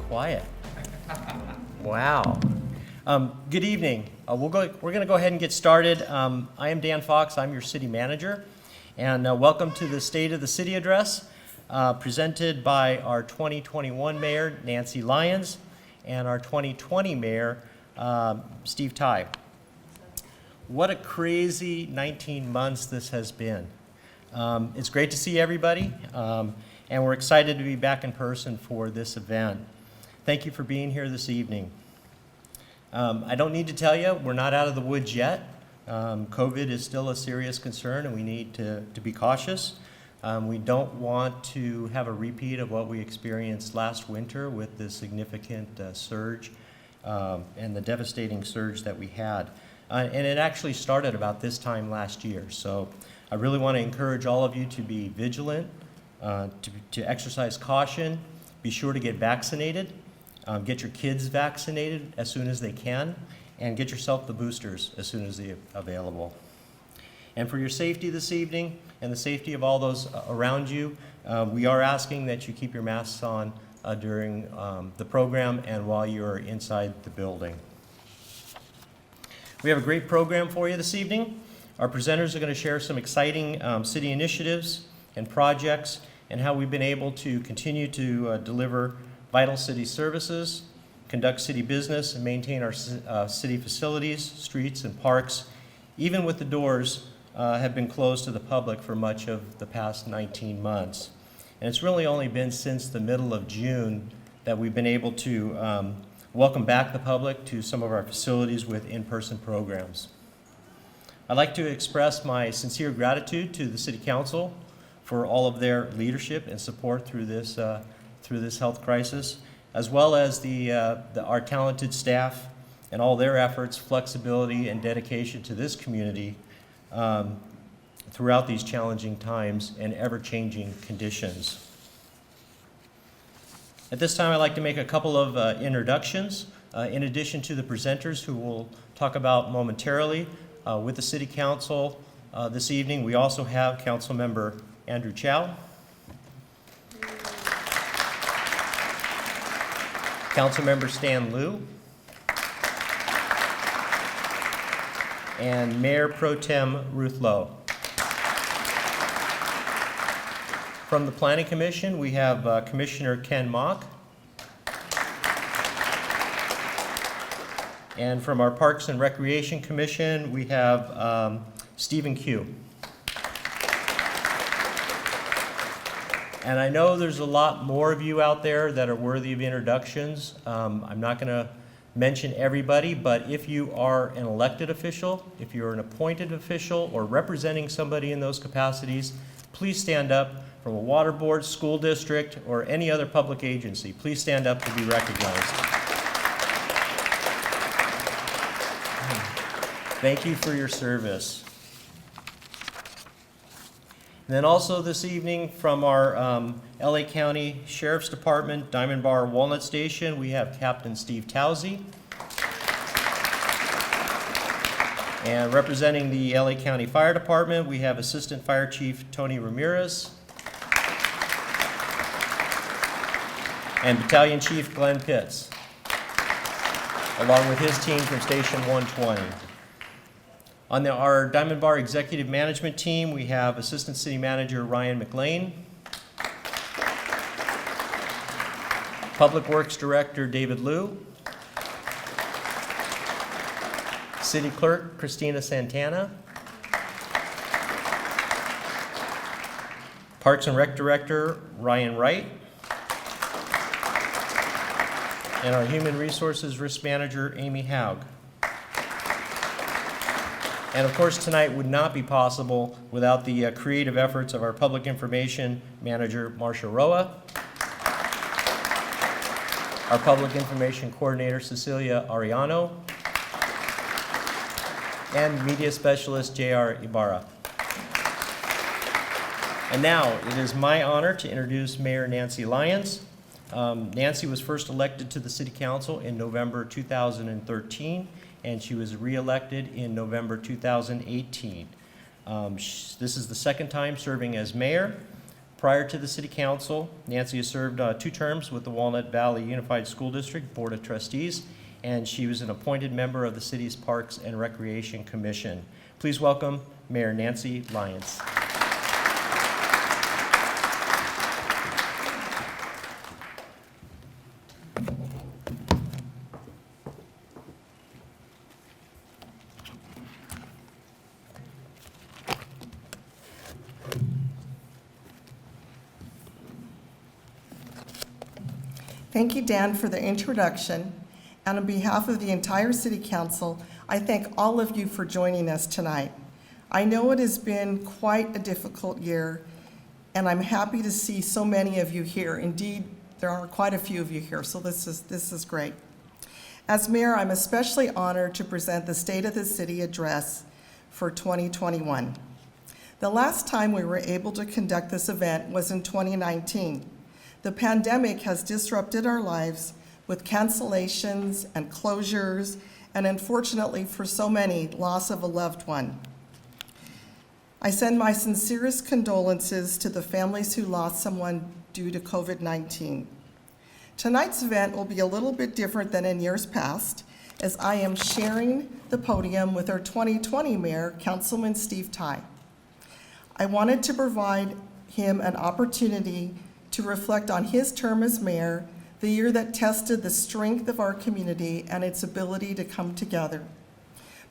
quiet. Wow. Good evening. We're going to go ahead and get started. I am Dan Fox. I'm your city manager. And welcome to the State of the City Address, presented by our 2021 Mayor, Nancy Lyons, and our 2020 Mayor, Steve Tye. What a crazy 19 months this has been. It's great to see everybody, and we're excited to be back in person for this event. Thank you for being here this evening. I don't need to tell you, we're not out of the woods yet. COVID is still a serious concern, and we need to be cautious. We don't want to have a repeat of what we experienced last winter with the significant surge and the devastating surge that we had. And it actually started about this time last year. So I really want to encourage all of you to be vigilant, to exercise caution, be sure to get vaccinated, get your kids vaccinated as soon as they can, and get yourself the boosters as soon as they're available. And for your safety this evening and the safety of all those around you, we are asking that you keep your masks on during the program and while you're inside the building. We have a great program for you this evening. Our presenters are going to share some exciting city initiatives and projects and how we've been able to continue to deliver vital city services, conduct city business, and maintain our city facilities, streets, and parks, even with the doors have been closed to the public for much of the past 19 months. And it's really only been since the middle of June that we've been able to welcome back the public to some of our facilities with in-person programs. I'd like to express my sincere gratitude to the City Council for all of their leadership and support through this health crisis, as well as our talented staff and all their efforts, flexibility, and dedication to this community throughout these challenging times and ever-changing conditions. At this time, I'd like to make a couple of introductions. In addition to the presenters who we'll talk about momentarily with the City Council this evening, we also have Council Member Andrew Chow, Council Member Stan Liu, and Mayor Pro Tem Ruth Lowe. From the Planning Commission, we have Commissioner Ken Mock. And from our Parks and Recreation Commission, we have Stephen Q. And I know there's a lot more of you out there that are worthy of introductions. I'm not going to mention everybody, but if you are an elected official, if you're an appointed official, or representing somebody in those capacities, please stand up. From a water board, school district, or any other public agency, please stand up to be recognized. Thank you for your service. And then also this evening from our LA County Sheriff's Department, Diamond Bar Walnut Station, we have Captain Steve Tye. And representing the LA County Fire Department, we have Assistant Fire Chief Tony Ramirez. And Battalion Chief Glenn Pitts, along with his team from Station 120. On our Diamond Bar Executive Management Team, we have Assistant City Manager Ryan McLean, Public Works Director David Liu, City Clerk Christina Santana, Parks and Rec Director Ryan Wright, and our Human Resources Risk Manager, Amy Haug. And of course, tonight would not be possible without the creative efforts of our Public Information Manager, Marcia Roa, our Public Information Coordinator, Cecilia Ariano, and Media Specialist, J.R. Ibarra. And now, it is my honor to introduce Mayor Nancy Lyons. Nancy was first elected to the City Council in November 2013, and she was re-elected in November 2018. This is the second time serving as mayor. Prior to the City Council, Nancy has served 2 terms with the Walnut Valley Unified School District Board of Trustees, and she was an appointed member of the city's Parks and Recreation Commission. Please welcome Mayor Nancy Lyons. Thank you, Dan, for the introduction. And on behalf of the entire City Council, I thank all of you for joining us tonight. I know it has been quite a difficult year, and I'm happy to see so many of you here. Indeed, there are quite a few of you here, so this is great. As mayor, I'm especially honored to present the State of the City address for 2021. The last time we were able to conduct this event was in 2019. The pandemic has disrupted our lives with cancellations and closures, and unfortunately for so many, loss of a loved one. I send my sincerest condolences to the families who lost someone due to COVID-19. Tonight's event will be a little bit different than in years past, as I am sharing the podium with our 2020 Mayor, Councilman Steve Tye. I wanted to provide him an opportunity to reflect on his term as mayor, the year that tested the strength of our community and its ability to come together.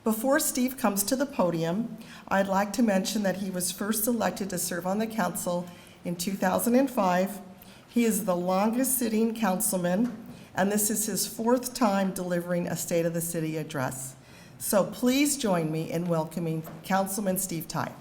Before Steve comes to the podium, I'd like to mention that he was first elected to serve on the council in 2005. He is the longest sitting councilman, and this is his 4th time delivering a State of the City address. So please join me in welcoming Councilman Steve Tye.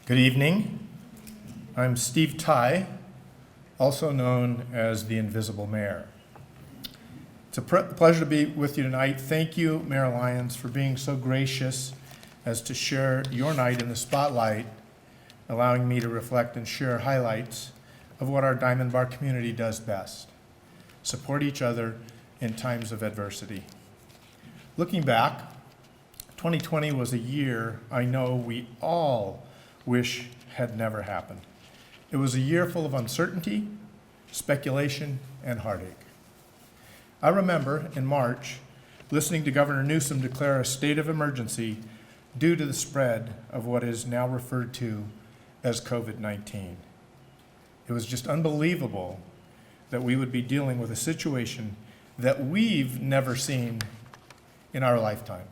Good evening. I'm Steve Tye, also known as the Invisible Mayor. It's a pleasure to be with you tonight. Thank you, Mayor Lyons, for being so gracious as to share your night in the spotlight, allowing me to reflect and share highlights of what our Diamond Bar community does best: support each other in times of adversity. Looking back, 2020 was a year I know we all wish had never happened. It was a year full of uncertainty, speculation, and heartache. I remember in March listening to Governor Newsom declare a state of emergency due to the spread of what is now referred to as COVID-19. It was just unbelievable that we would be dealing with a situation that we've never seen in our lifetime.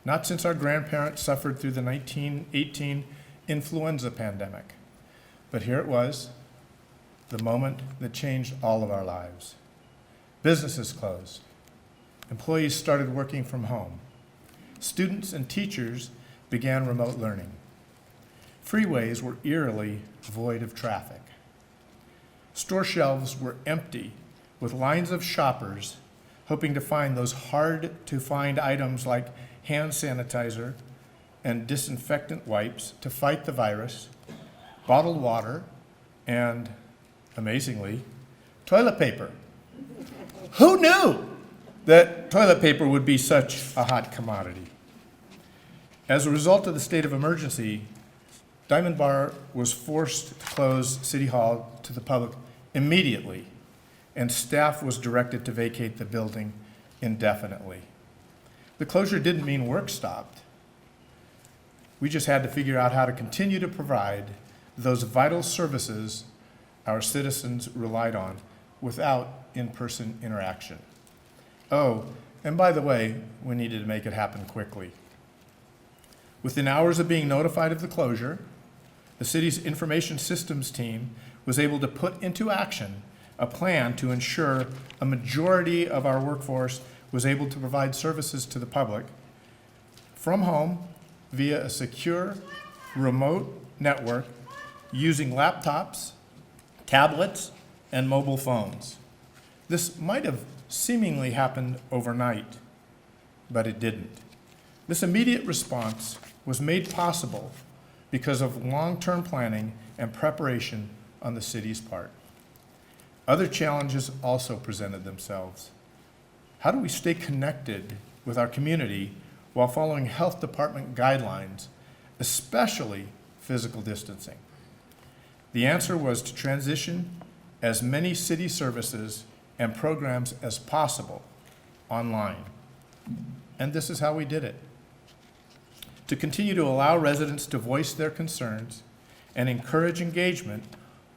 Not since our grandparents suffered through the 1918 influenza pandemic. But here it was, the moment that changed all of our lives. Businesses closed. Employees started working from home. Students and teachers began remote learning. Freeways were eerily void of traffic. Store shelves were empty, with lines of shoppers hoping to find those hard-to-find items like hand sanitizer and disinfectant wipes to fight the virus, bottled water, and, amazingly, toilet paper. Who knew that toilet paper would be such a hot commodity? As a result of the state of emergency, Diamond Bar was forced to close City Hall to the public immediately, and staff was directed to vacate the building indefinitely. The closure didn't mean work stopped. We just had to figure out how to continue to provide those vital services our citizens relied on without in-person interaction. Oh, and by the way, we needed to make it happen quickly. Within hours of being notified of the closure, the city's information systems team was able to put into action a plan to ensure a majority of our workforce was able to provide services to the public from home via a secure remote network using laptops, tablets, and mobile phones. This might have seemingly happened overnight, but it didn't. This immediate response was made possible because of long-term planning and preparation on the city's part. Other challenges also presented themselves. How do we stay connected with our community while following health department guidelines, especially physical distancing? The answer was to transition as many city services and programs as possible online. And this is how we did it. To continue to allow residents to voice their concerns and encourage engagement,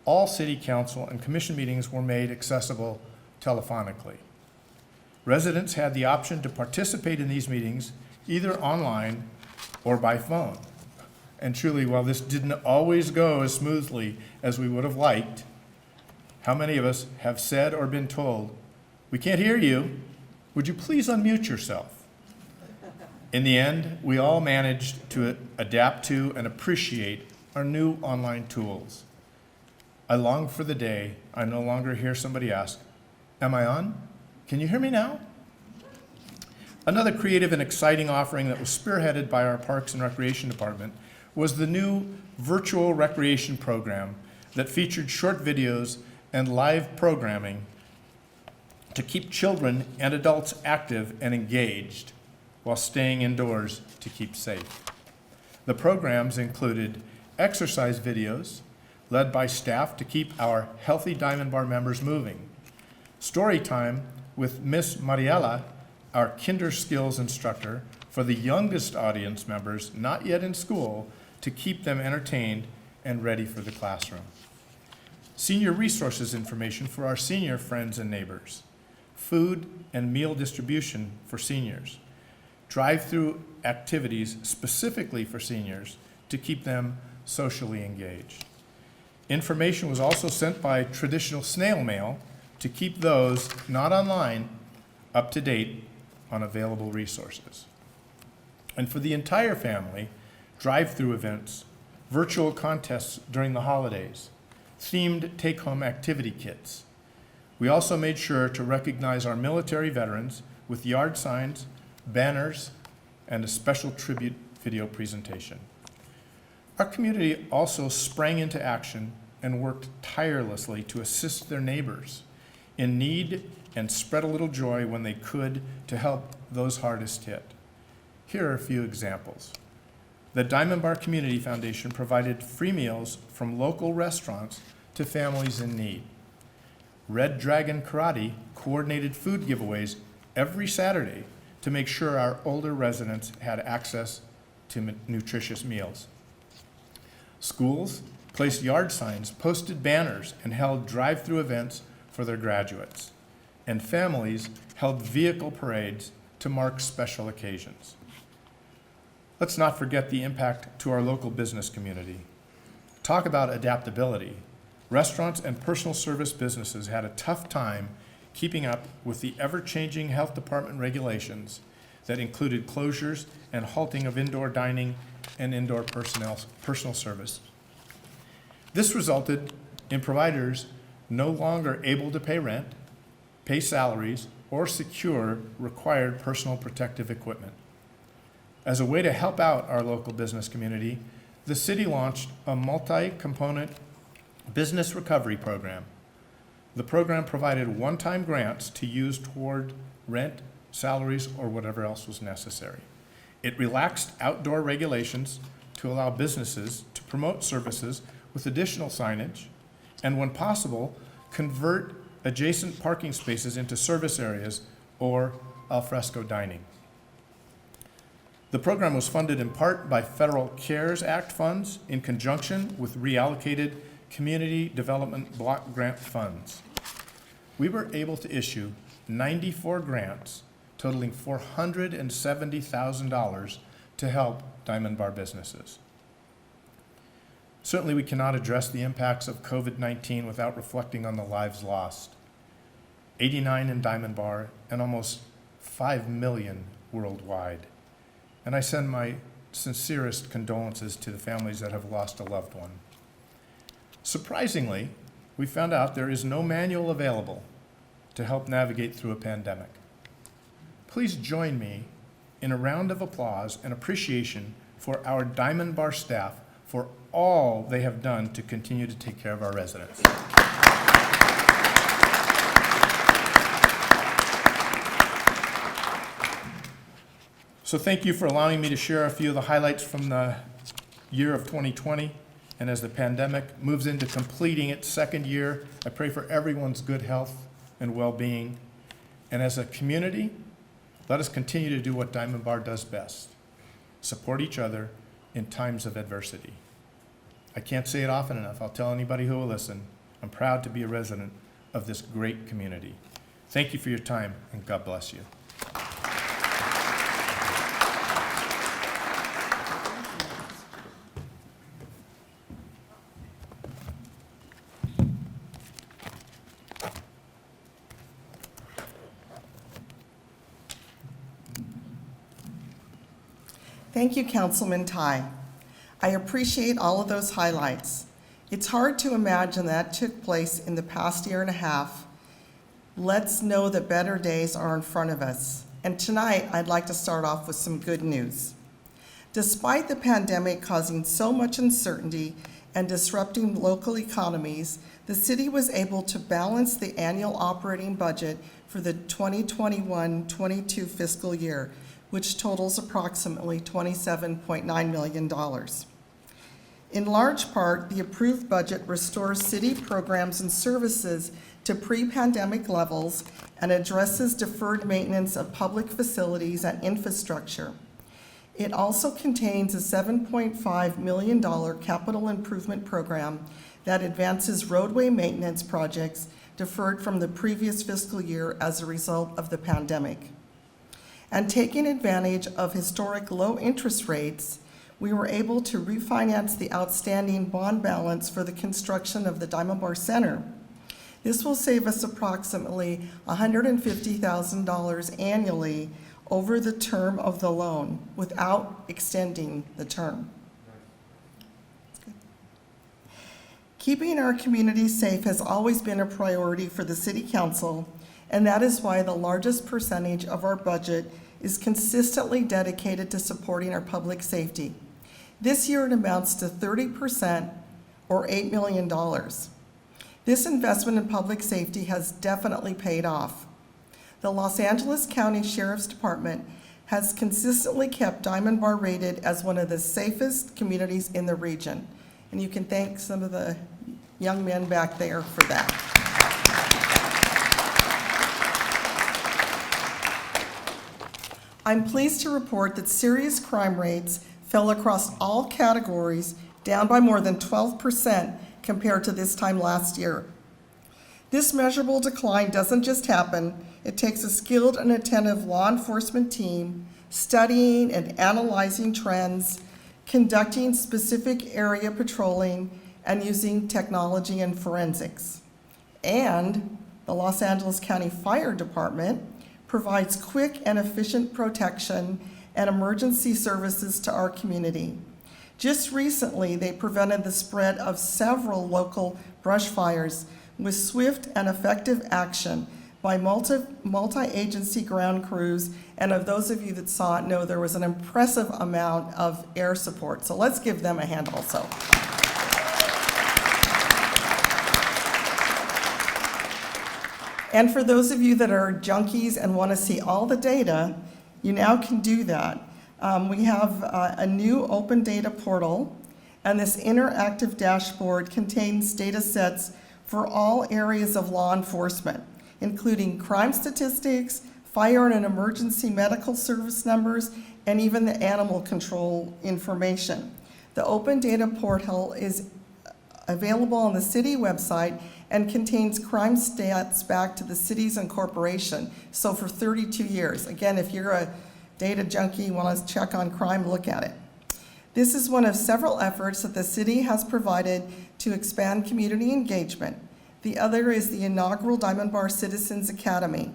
all city council and commission meetings were made accessible telephonically. Residents had the option to participate in these meetings either online or by phone. And truly, while this didn't always go as smoothly as we would have liked, how many of us have said or been told, "We can't hear you. Would you please unmute yourself?" In the end, we all managed to adapt to and appreciate our new online tools. I long for the day I no longer hear somebody ask, "Am I on? Can you hear me now?" Another creative and exciting offering that was spearheaded by our Parks and Recreation Department was the new virtual recreation program that featured short videos and live programming to keep children and adults active and engaged while staying indoors to keep safe. The programs included exercise videos led by staff to keep our healthy Diamond Bar members moving, story time with Miss Mariela, our kinder skills instructor, for the youngest audience members not yet in school to keep them entertained and ready for the classroom. Senior resources information for our senior friends and neighbors, food and meal distribution for seniors, drive-through activities specifically for seniors to keep them socially engaged. Information was also sent by traditional snail mail to keep those not online up to date on available resources. And for the entire family, drive-through events, virtual contests during the holidays, themed take-home activity kits. We also made sure to recognize our military veterans with yard signs, banners, and a special tribute video presentation. Our community also sprang into action and worked tirelessly to assist their neighbors in need and spread a little joy when they could to help those hardest hit. Here are a few examples. The Diamond Bar Community Foundation provided free meals from local restaurants to families in need. Red Dragon Karate coordinated food giveaways every Saturday to make sure our older residents had access to nutritious meals. Schools placed yard signs, posted banners, and held drive-through events for their graduates. And families held vehicle parades to mark special occasions. Let's not forget the impact to our local business community. Talk about adaptability. Restaurants and personal service businesses had a tough time keeping up with the ever-changing health department regulations that included closures and halting of indoor dining and indoor personal service. This resulted in providers no longer able to pay rent, pay salaries, or secure required personal protective equipment. As a way to help out our local business community, the city launched a multi-component business recovery program. The program provided one-time grants to use toward rent, salaries, or whatever else was necessary. It relaxed outdoor regulations to allow businesses to promote services with additional signage, and when possible, convert adjacent parking spaces into service areas or alfresco dining. The program was funded in part by federal CARES Act funds in conjunction with reallocated community development block grant funds. We were able to issue 94 grants totaling $470,000 to help Diamond Bar businesses. Certainly we cannot address the impacts of COVID-19 without reflecting on the lives lost. 89 in Diamond Bar and almost 5 million worldwide. And I send my sincerest condolences to the families that have lost a loved one. Surprisingly, we found out there is no manual available to help navigate through a pandemic. Please join me in a round of applause and appreciation for our Diamond Bar staff, for all they have done to continue to take care of our residents. So thank you for allowing me to share a few of the highlights from the year of 2020. And as the pandemic moves into completing its second year, I pray for everyone's good health and well-being. And as a community, let us continue to do what Diamond Bar does best: support each other in times of adversity. I can't say it often enough. I'll tell anybody who will listen, I'm proud to be a resident of this great community. Thank you for your time, and God bless you. Thank you, Councilman Tye. I appreciate all of those highlights. It's hard to imagine that took place in the past year and a half. Let's know that better days are in front of us. And tonight, I'd like to start off with some good news. Despite the pandemic causing so much uncertainty and disrupting local economies, the city was able to balance the annual operating budget for the 2021-22 fiscal year, which totals approximately $27.9 million. In large part, the approved budget restores city programs and services to pre-pandemic levels and addresses deferred maintenance of public facilities and infrastructure. It also contains a $7.5 million capital improvement program that advances roadway maintenance projects deferred from the previous fiscal year as a result of the pandemic. And taking advantage of historic low interest rates, we were able to refinance the outstanding bond balance for the construction of the Diamond Bar Center. This will save us approximately $150,000 annually over the term of the loan without extending the term. Keeping our community safe has always been a priority for the City Council, and that is why the largest percentage of our budget is consistently dedicated to supporting our public safety. This year it amounts to 30%, or $8 million. This investment in public safety has definitely paid off. The Los Angeles County Sheriff's Department has consistently kept Diamond Bar rated as one of the safest communities in the region. And you can thank some of the young men back there for that. I'm pleased to report that serious crime rates fell across all categories, down by more than 12% compared to this time last year. This measurable decline doesn't just happen. It takes a skilled and attentive law enforcement team studying and analyzing trends, conducting specific area patrolling, and using technology and forensics. And the Los Angeles County Fire Department provides quick and efficient protection and emergency services to our community. Just recently, they prevented the spread of several local brush fires with swift and effective action by multi-agency ground crews, and of those of you that saw it know there was an impressive amount of air support. So let's give them a hand also. And for those of you that are junkies and want to see all the data, you now can do that. We have a new open data portal, and this interactive dashboard contains data sets for all areas of law enforcement, including crime statistics, fire and emergency medical service numbers, and even the animal control information. The open data portal is available on the city website and contains crime stats back to the cities and corporation. So for 32 years. Again, if you're a data junkie, you want to check on crime, look at it. This is one of several efforts that the city has provided to expand community engagement. The other is the inaugural Diamond Bar Citizens Academy.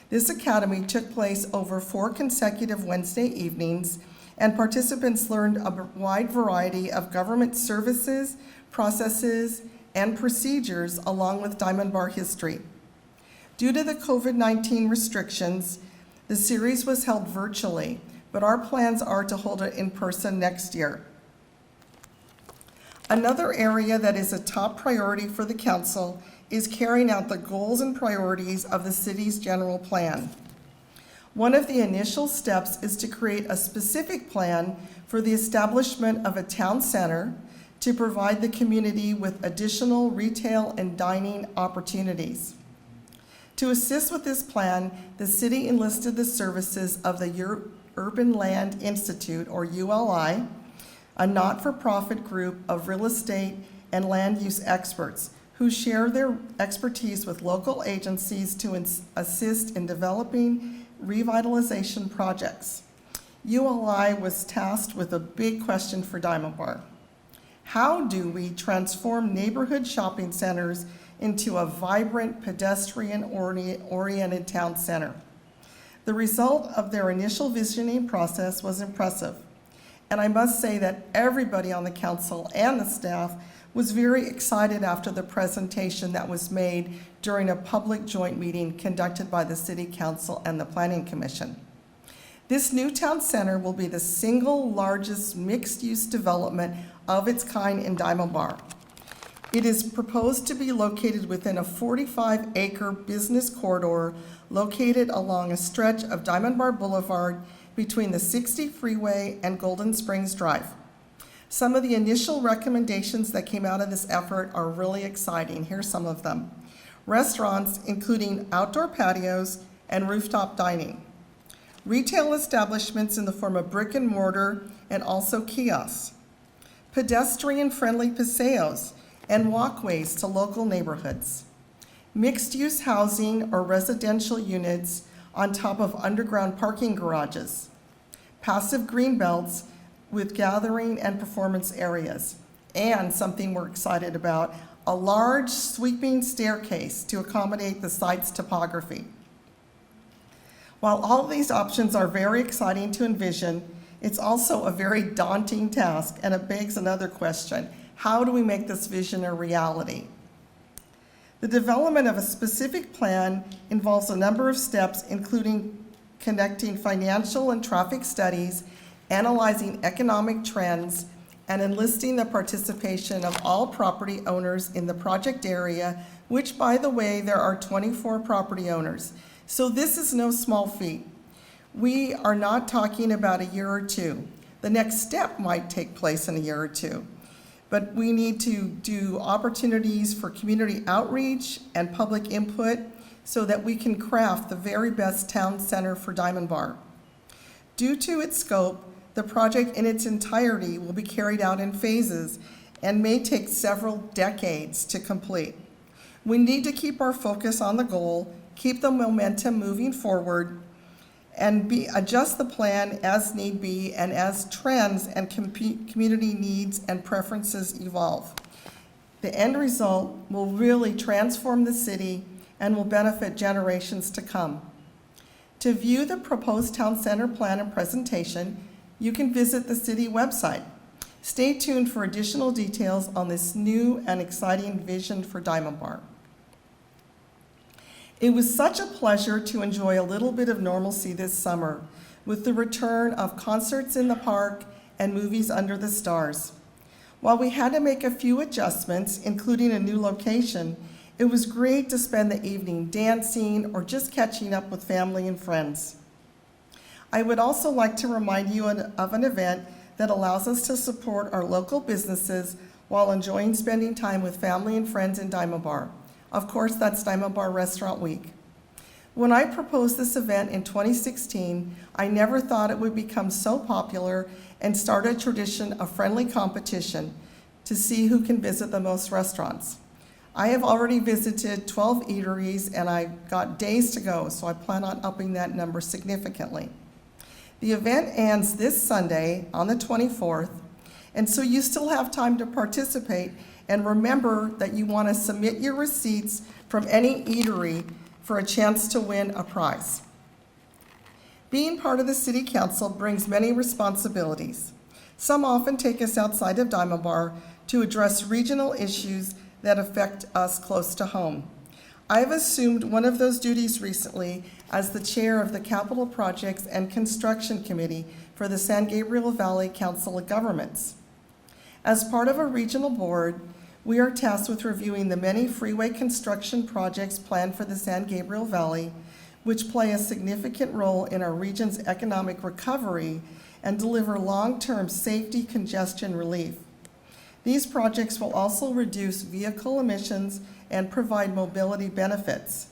This academy took place over 4 consecutive Wednesday evenings, and participants learned a wide variety of government services, processes, and procedures along with Diamond Bar history. Due to the COVID-19 restrictions, the series was held virtually, but our plans are to hold it in person next year. Another area that is a top priority for the council is carrying out the goals and priorities of the city's general plan. One of the initial steps is to create a specific plan for the establishment of a town center to provide the community with additional retail and dining opportunities. To assist with this plan, the city enlisted the services of the Urban Land Institute, or ULI, a not-for-profit group of real estate and land use experts who share their expertise with local agencies to assist in developing revitalization projects. ULI was tasked with a big question for Diamond Bar. How do we transform neighborhood shopping centers into a vibrant, pedestrian-oriented town center? The result of their initial visioning process was impressive, and I must say that everybody on the council and the staff was very excited after the presentation that was made during a public joint meeting conducted by the City Council and the Planning Commission. This new town center will be the single largest mixed-use development of its kind in Diamond Bar. It is proposed to be located within a 45-acre business corridor located along a stretch of Diamond Bar Boulevard between the 60 Freeway and Golden Springs Drive. Some of the initial recommendations that came out of this effort are really exciting. Here's some of them. Restaurants, including outdoor patios and rooftop dining. Retail establishments in the form of brick and mortar and also kiosks. Pedestrian-friendly paseos and walkways to local neighborhoods. Mixed-use housing or residential units on top of underground parking garages. Passive green belts with gathering and performance areas. And something we're excited about, a large sweeping staircase to accommodate the site's topography. While all of these options are very exciting to envision, it's also a very daunting task, and it begs another question. How do we make this vision a reality? The development of a specific plan involves a number of steps, including connecting financial and traffic studies, analyzing economic trends, and enlisting the participation of all property owners in the project area, which, by the way, there are 24 property owners. So this is no small feat. We are not talking about a year or two. The next step might take place in a year or two, but we need to do opportunities for community outreach and public input so that we can craft the very best town center for Diamond Bar. Due to its scope, the project in its entirety will be carried out in phases and may take several decades to complete. We need to keep our focus on the goal, keep the momentum moving forward, and adjust the plan as need be and as trends and community needs and preferences evolve. The end result will really transform the city and will benefit generations to come. To view the proposed town center plan and presentation, you can visit the city website. Stay tuned for additional details on this new and exciting vision for Diamond Bar. It was such a pleasure to enjoy a little bit of normalcy this summer with the return of concerts in the park and movies under the stars. While we had to make a few adjustments, including a new location, it was great to spend the evening dancing or just catching up with family and friends. I would also like to remind you of an event that allows us to support our local businesses while enjoying spending time with family and friends in Diamond Bar. Of course, that's Diamond Bar Restaurant Week. When I proposed this event in 2016, I never thought it would become so popular and start a tradition of friendly competition to see who can visit the most restaurants. I have already visited 12 eateries and I've got days to go, so I plan on upping that number significantly. The event ends this Sunday on the 24th, and so you still have time to participate, and remember that you want to submit your receipts from any eatery for a chance to win a prize. Being part of the City Council brings many responsibilities. Some often take us outside of Diamond Bar to address regional issues that affect us close to home. I've assumed one of those duties recently as the chair of the Capital Projects and Construction Committee for the San Gabriel Valley Council of Governments. As part of a regional board, we are tasked with reviewing the many freeway construction projects planned for the San Gabriel Valley, which play a significant role in our region's economic recovery and deliver long-term safety congestion relief. These projects will also reduce vehicle emissions and provide mobility benefits.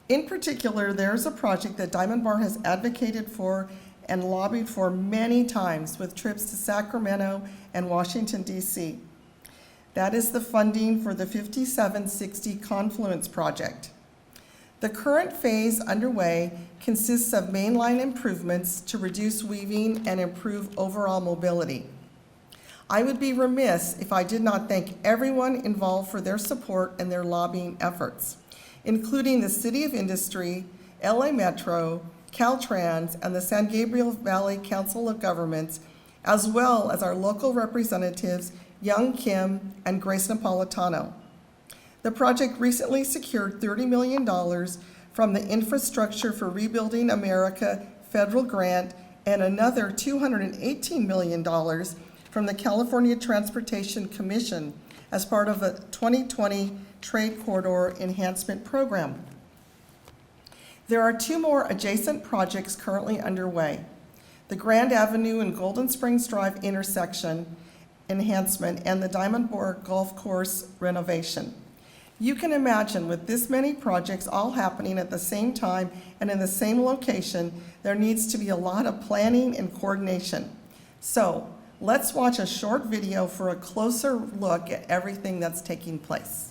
In particular, there's a project that Diamond Bar has advocated for and lobbied for many times with trips to Sacramento and Washington, D.C. That is the funding for the 5760 Confluence Project. The current phase underway consists of mainline improvements to reduce weaving and improve overall mobility. I would be remiss if I did not thank everyone involved for their support and their lobbying efforts, including the City of Industry, LA Metro, Caltrans, and the San Gabriel Valley Council of Governments, as well as our local representatives, Young Kim and Grace Napolitano. The project recently secured $30 million from the Infrastructure for Rebuilding America federal grant and another $218 million from the California Transportation Commission as part of a 2020 Trade Corridor Enhancement Program. There are two more adjacent projects currently underway: the Grand Avenue and Golden Springs Drive intersection enhancement and the Diamond Bar Golf Course renovation. You can imagine with this many projects all happening at the same time and in the same location, there needs to be a lot of planning and coordination. So let's watch a short video for a closer look at everything that's taking place.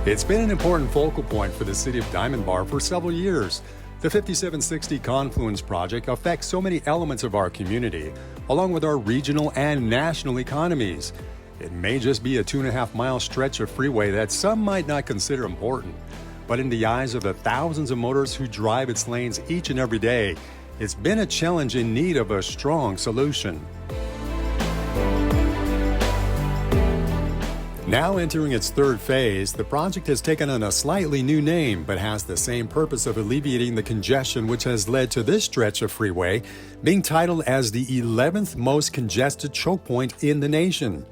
It's been an important focal point for the city of Diamond Bar for several years. The 5760 Confluence Project affects so many elements of our community, along with our regional and national economies. It may just be a 2.5-mile stretch of freeway that some might not consider important, but in the eyes of the thousands of motorists who drive its lanes each and every day, it's been a challenge in need of a strong solution. Now entering its third phase, the project has taken on a slightly new name, but has the same purpose of alleviating the congestion which has led to this stretch of freeway being titled as the 11th most congested choke point in the nation.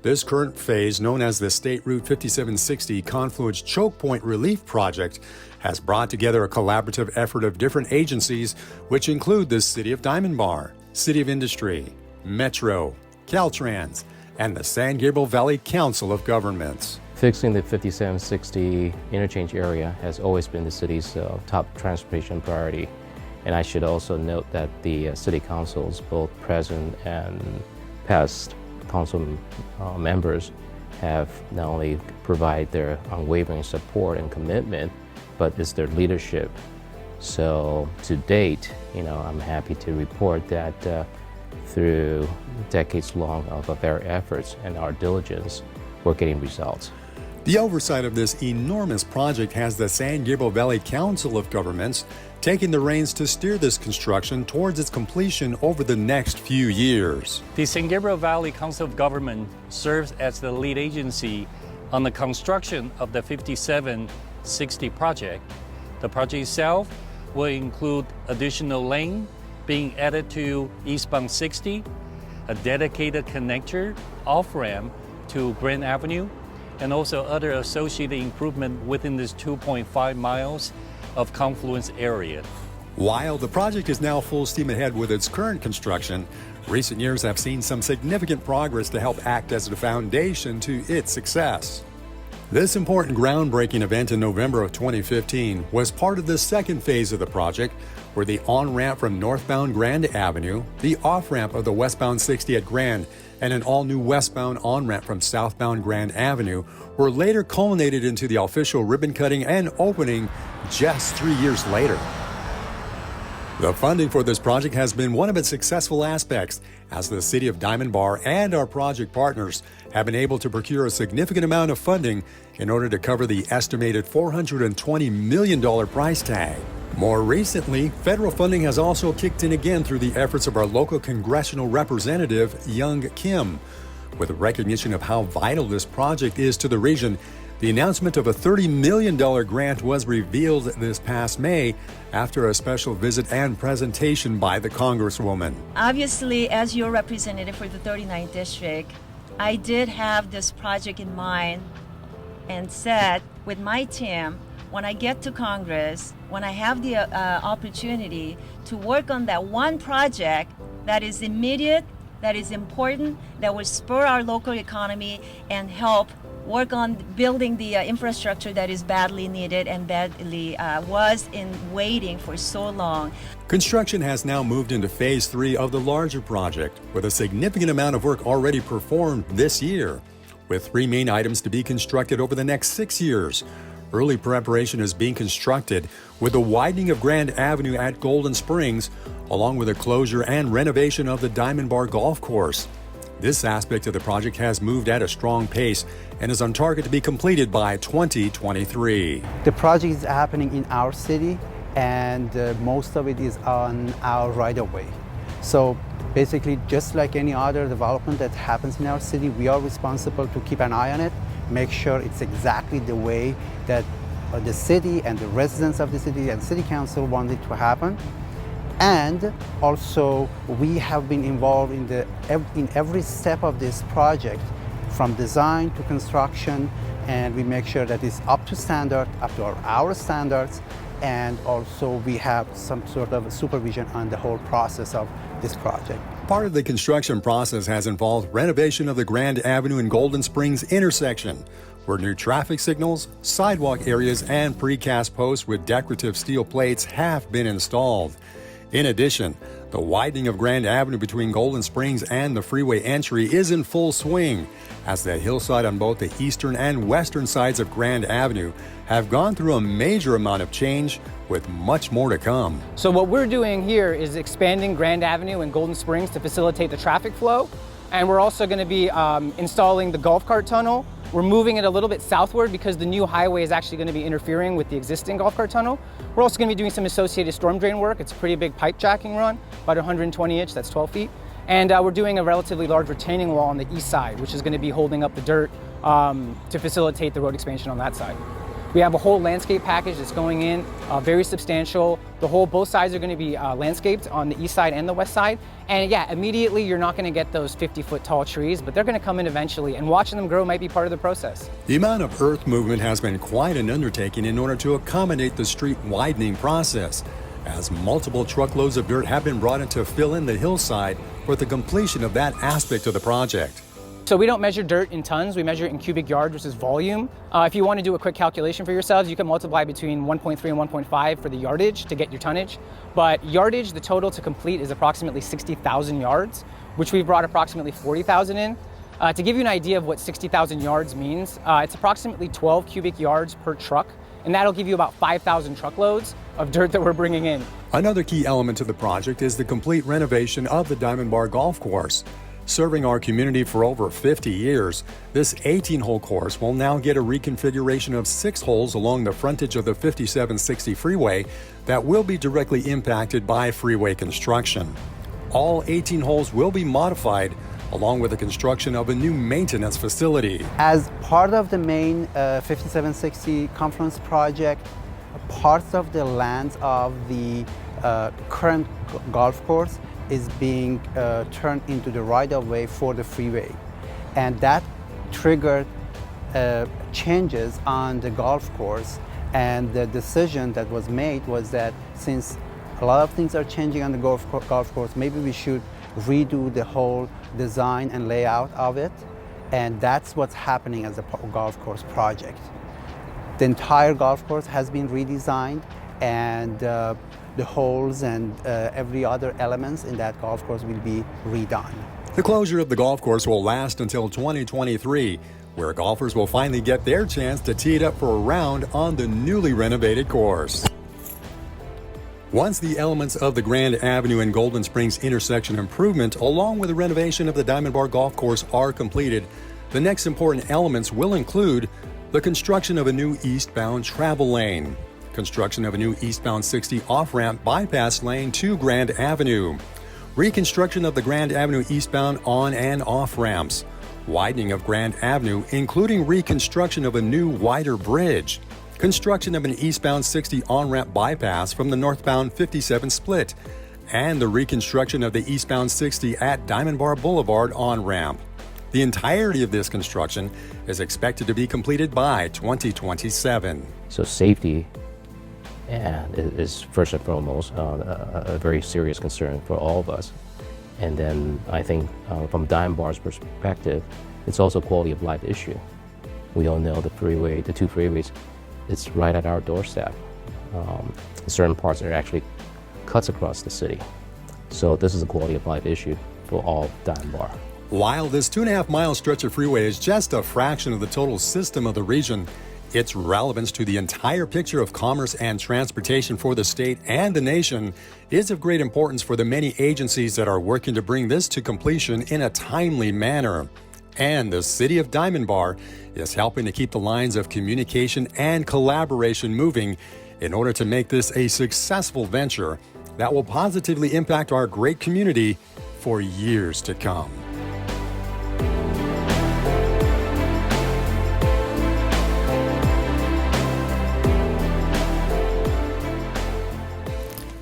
This current phase, known as the State Route 5760 Confluence Chokepoint Relief Project, has brought together a collaborative effort of different agencies, which include the City of Diamond Bar, City of Industry, Metro, Caltrans, and the San Gabriel Valley Council of Governments. Fixing the 5760 interchange area has always been the city's top transportation priority. And I should also note that the city councils, both present and past council members, have not only provided their unwavering support and commitment, but it's their leadership. So to date, I'm happy to report that through decades long of their efforts and our diligence, we're getting results. The oversight of this enormous project has the San Gabriel Valley Council of Governments taking the reins to steer this construction towards its completion over the next few years. The San Gabriel Valley Council of Government serves as the lead agency on the construction of the 5760 project. The project itself will include additional lane being added to eastbound 60, a dedicated connector off-ramp to Grand Avenue, and also other associated improvement within this 2.5 miles of confluence area. While the project is now full steam ahead with its current construction, recent years have seen some significant progress to help act as the foundation to its success. This important groundbreaking event in November of 2015 was part of the second phase of the project, where the on-ramp from northbound Grand Avenue, the off-ramp of the westbound 60 at Grand, and an all-new westbound on-ramp from southbound Grand Avenue were later culminated into the official ribbon cutting and opening just 3 years later. The funding for this project has been one of its successful aspects, as the City of Diamond Bar and our project partners have been able to procure a significant amount of funding in order to cover the estimated $420 million price tag. More recently, federal funding has also kicked in again through the efforts of our local congressional representative, Young Kim. With a recognition of how vital this project is to the region, the announcement of a $30 million grant was revealed this past May after a special visit and presentation by the Congresswoman. Obviously, as your representative for the 39th District, I did have this project in mind and said with my team, when I get to Congress, when I have the opportunity to work on that one project that is immediate, that is important, that will spur our local economy and help work on building the infrastructure that is badly needed and badly was in waiting for so long. Construction has now moved into phase 3 of the larger project, with a significant amount of work already performed this year, with 3 main items to be constructed over the next 6 years. Early preparation is being constructed with the widening of Grand Avenue at Golden Springs, along with the closure and renovation of the Diamond Bar Golf Course. This aspect of the project has moved at a strong pace and is on target to be completed by 2023. The project is happening in our city, and most of it is on our right-of-way. So basically, just like any other development that happens in our city, we are responsible to keep an eye on it, make sure it's exactly the way that the city and the residents of the city and city council want it to happen. And also, we have been involved in every step of this project, from design to construction, and we make sure that it's up to standard, up to our standards, and also we have some sort of supervision on the whole process of this project. Part of the construction process has involved renovation of the Grand Avenue and Golden Springs intersection, where new traffic signals, sidewalk areas, and precast posts with decorative steel plates have been installed. In addition, the widening of Grand Avenue between Golden Springs and the freeway entry is in full swing, as the hillside on both the eastern and western sides of Grand Avenue have gone through a major amount of change, with much more to come. So what we're doing here is expanding Grand Avenue and Golden Springs to facilitate the traffic flow, and we're also going to be installing the golf cart tunnel. We're moving it a little bit southward because the new highway is actually going to be interfering with the existing golf cart tunnel. We're also going to be doing some associated storm drain work. It's a pretty big pipe jacking run, about 120 inch, that's 12 feet. And we're doing a relatively large retaining wall on the east side, which is going to be holding up the dirt to facilitate the road expansion on that side. We have a whole landscape package that's going in, very substantial. Both sides are going to be landscaped on the east side and the west side. And yeah, immediately you're not going to get those 50-foot tall trees, but they're going to come in eventually, and watching them grow might be part of the process. The amount of earth movement has been quite an undertaking in order to accommodate the street widening process, as multiple truckloads of dirt have been brought in to fill in the hillside for the completion of that aspect of the project. So we don't measure dirt in tons, we measure it in cubic yards, which is volume. If you want to do a quick calculation for yourselves, you can multiply between 1.3 and 1.5 for the yardage to get your tonnage. But yardage, the total to complete is approximately 60,000 yards, which we've brought approximately 40,000 in. To give you an idea of what 60,000 yards means, it's approximately 12 cubic yards per truck, and that'll give you about 5,000 truckloads of dirt that we're bringing in. Another key element to the project is the complete renovation of the Diamond Bar Golf Course. Serving our community for over 50 years, this 18-hole course will now get a reconfiguration of 6 holes along the frontage of the 5760 freeway that will be directly impacted by freeway construction. All 18 holes will be modified, along with the construction of a new maintenance facility. As part of the main 5760 Conference project, parts of the lands of the current golf course is being turned into the right-of-way for the freeway. And that triggered changes on the golf course, and the decision that was made was that since a lot of things are changing on the golf course, maybe we should redo the whole design and layout of it, and that's what's happening as a golf course project. The entire golf course has been redesigned, and the holes and every other elements in that golf course will be redone. The closure of the golf course will last until 2023, where golfers will finally get their chance to tee it up for a round on the newly renovated course. Once the elements of the Grand Avenue and Golden Springs intersection improvement, along with the renovation of the Diamond Bar Golf Course, are completed, the next important elements will include the construction of a new eastbound travel lane, construction of a new eastbound 60 off-ramp bypass lane to Grand Avenue, reconstruction of the Grand Avenue eastbound on and off ramps, widening of Grand Avenue, including reconstruction of a new wider bridge, construction of an eastbound 60 on-ramp bypass from the northbound 57 split, and the reconstruction of the eastbound 60 at Diamond Bar Boulevard on-ramp. The entirety of this construction is expected to be completed by 2027. So safety and is first and foremost a very serious concern for all of us. And then I think from Diamond Bar's perspective, it's also a quality of life issue. We all know the freeway, the two freeways, it's right at our doorstep. Certain parts are actually cuts across the city. So this is a quality of life issue for all Diamond Bar. While this 2.5-mile stretch of freeway is just a fraction of the total system of the region, its relevance to the entire picture of commerce and transportation for the state and the nation is of great importance for the many agencies that are working to bring this to completion in a timely manner. And the city of Diamond Bar is helping to keep the lines of communication and collaboration moving in order to make this a successful venture that will positively impact our great community for years to come.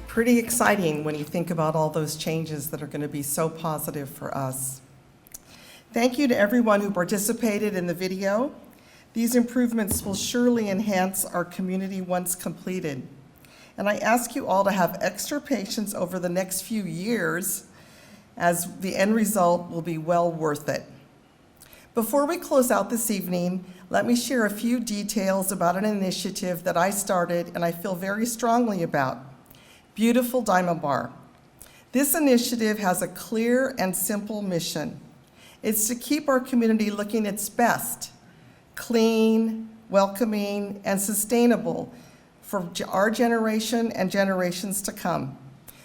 Pretty exciting when you think about all those changes that are going to be so positive for us. Thank you to everyone who participated in the video. These improvements will surely enhance our community once completed. And I ask you all to have extra patience over the next few years, as the end result will be well worth it. Before we close out this evening, let me share a few details about an initiative that I started and I feel very strongly about. Beautiful Diamond Bar. This initiative has a clear and simple mission. It's to keep our community looking its best, clean, welcoming, and sustainable for our generation and generations to come.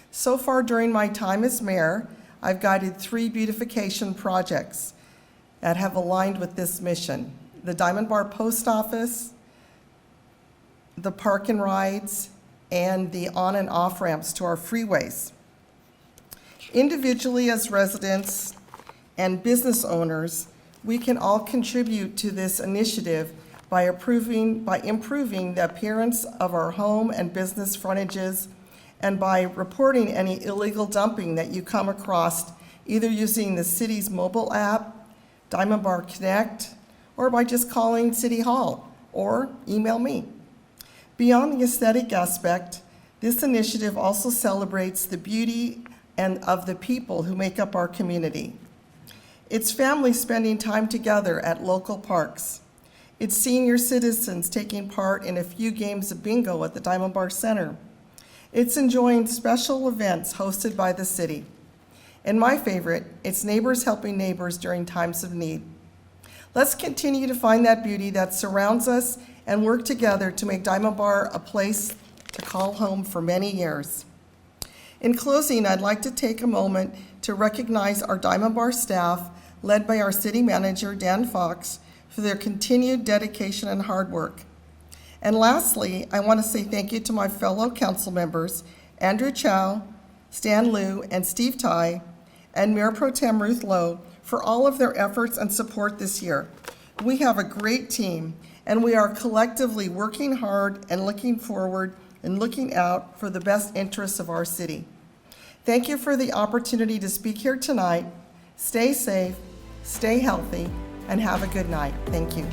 So far during my time as mayor, I've guided 3 beautification projects that have aligned with this mission: the Diamond Bar Post Office, the park and rides, and the on and off ramps to our freeways. Individually as residents and business owners, we can all contribute to this initiative by improving the appearance of our home and business frontages, and by reporting any illegal dumping that you come across, either using the city's mobile app, Diamond Bar Connect, or by just calling City Hall or email me. Beyond the aesthetic aspect, this initiative also celebrates the beauty and of the people who make up our community. It's families spending time together at local parks. It's senior citizens taking part in a few games of bingo at the Diamond Bar Center. It's enjoying special events hosted by the city. And my favorite, it's neighbors helping neighbors during times of need. Let's continue to find that beauty that surrounds us and work together to make Diamond Bar a place to call home for many years. In closing, I'd like to take a moment to recognize our Diamond Bar staff, led by our city manager, Dan Fox, for their continued dedication and hard work. And lastly, I want to say thank you to my fellow council members, Andrew Chow, Stan Liu, and Steve Tye, and Mayor Pro Tem Ruth Lowe, for all of their efforts and support this year. We have a great team, and we are collectively working hard and looking forward and looking out for the best interests of our city. Thank you for the opportunity to speak here tonight. Stay safe, stay healthy, and have a good night. Thank you.